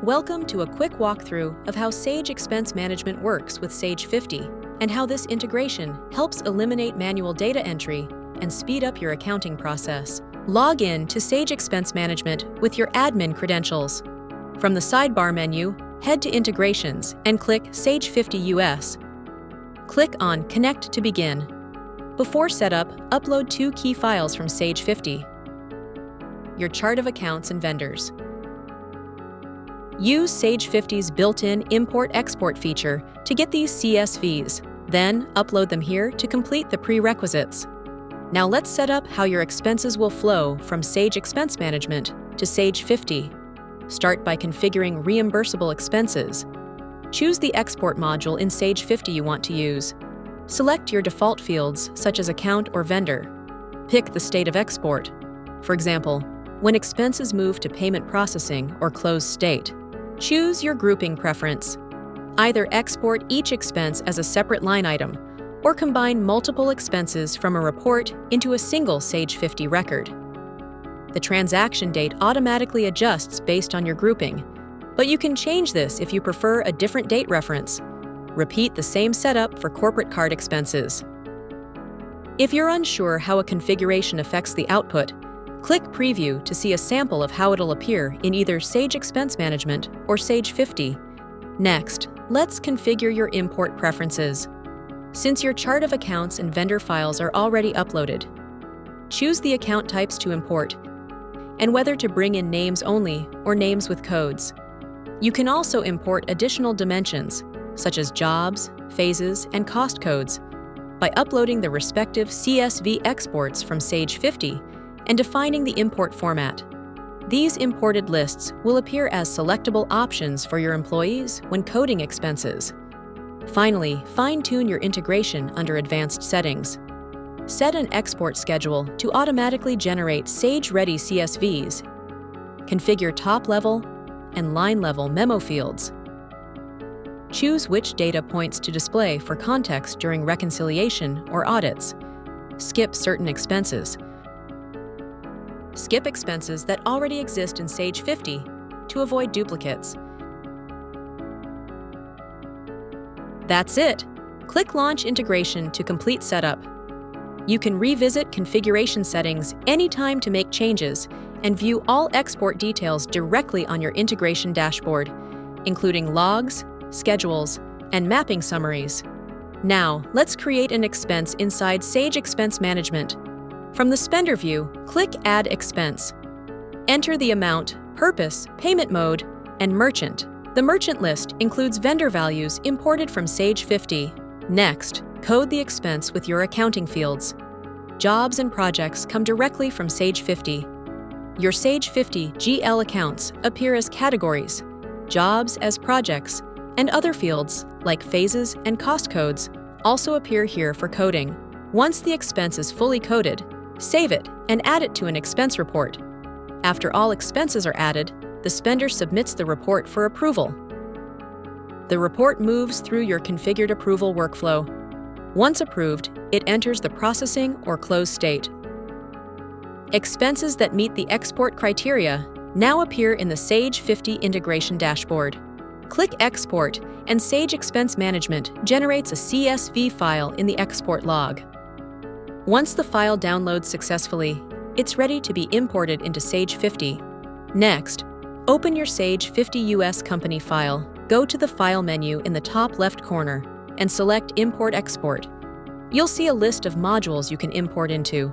Welcome to a quick walkthrough of how Sage Expense Management works with Sage 50 and how this integration helps eliminate manual data entry and speed up your accounting process. Log in to Sage Expense Management with your admin credentials. From the sidebar menu, head to Integrations and click Sage 50 US. Click on Connect to begin. Before setup, upload 2 key files from Sage 50. Your chart of accounts and vendors. Use Sage 50's built-in import-export feature to get these CSVs, then upload them here to complete the prerequisites. Now let's set up how your expenses will flow from Sage Expense Management to Sage 50. Start by configuring reimbursable expenses. Choose the export module in Sage 50 you want to use. Select your default fields, such as account or vendor. Pick the state of export. For example, when expenses move to payment processing or closed state. Choose your grouping preference. Either export each expense as a separate line item or combine multiple expenses from a report into a single Sage 50 record. The transaction date automatically adjusts based on your grouping, but you can change this if you prefer a different date reference. Repeat the same setup for corporate card expenses. If you're unsure how a configuration affects the output, click Preview to see a sample of how it'll appear in either Sage Expense Management or Sage 50. Next, let's configure your import preferences. Since your chart of accounts and vendor files are already uploaded, choose the account types to import and whether to bring in names only or names with codes. You can also import additional dimensions, such as jobs, phases, and cost codes, by uploading the respective CSV exports from Sage 50 and defining the import format. These imported lists will appear as selectable options for your employees when coding expenses. Finally, fine-tune your integration under Advanced Settings. Set an export schedule to automatically generate Sage-ready CSVs. Configure top-level and line-level memo fields. Choose which data points to display for context during reconciliation or audits. Skip certain expenses. Skip expenses that already exist in Sage 50 to avoid duplicates. That's it! Click Launch Integration to complete setup. You can revisit configuration settings anytime to make changes and view all export details directly on your integration dashboard, including logs, schedules, and mapping summaries. Now, let's create an expense inside Sage Expense Management. From the spender view, click Add Expense. Enter the amount, purpose, payment mode, and merchant. The merchant list includes vendor values imported from Sage 50. Next, code the expense with your accounting fields. Jobs and projects come directly from Sage 50. Your Sage 50 GL accounts appear as categories, jobs as projects, and other fields, like phases and cost codes, also appear here for coding. Once the expense is fully coded, save it and add it to an expense report. After all expenses are added, the spender submits the report for approval. The report moves through your configured approval workflow. Once approved, it enters the processing or close state. Expenses that meet the export criteria now appear in the Sage 50 integration dashboard. Click Export, and Sage Expense Management generates a CSV file in the export log. Once the file downloads successfully, it's ready to be imported into Sage 50. Next, open your Sage 50 US company file, go to the File menu in the top left corner, and select Import Export. You'll see a list of modules you can import into.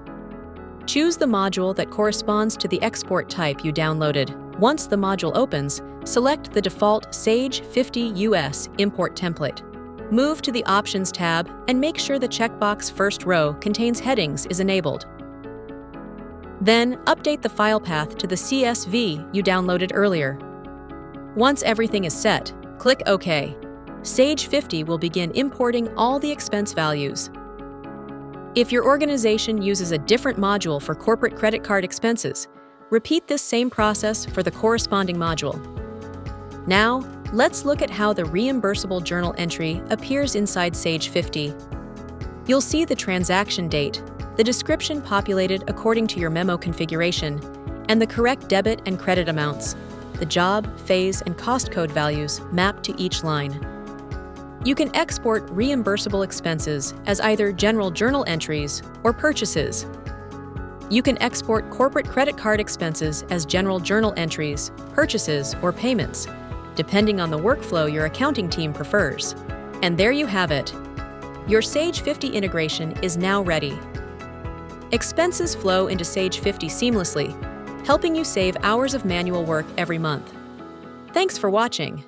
Choose the module that corresponds to the export type you downloaded. Once the module opens, select the default Sage 50 US import template. Move to the Options tab and make sure the checkbox first row contains headings is enabled. Then, update the file path to the CSV you downloaded earlier. Once everything is set, click OK. Sage 50 will begin importing all the expense values. If your organization uses a different module for corporate credit card expenses, repeat this same process for the corresponding module. Now, let's look at how the reimbursable journal entry appears inside Sage 50. You'll see the transaction date, the description populated according to your memo configuration, and the correct debit and credit amounts. the job, phase, and cost code values mapped to each line. You can export reimbursable expenses as either general journal entries or purchases. You can export corporate credit card expenses as general journal entries, purchases, or payments, depending on the workflow your accounting team prefers. And there you have it. Your Sage 50 integration is now ready. Expenses flow into Sage 50 seamlessly, helping you save hours of manual work every month. Thanks for watching.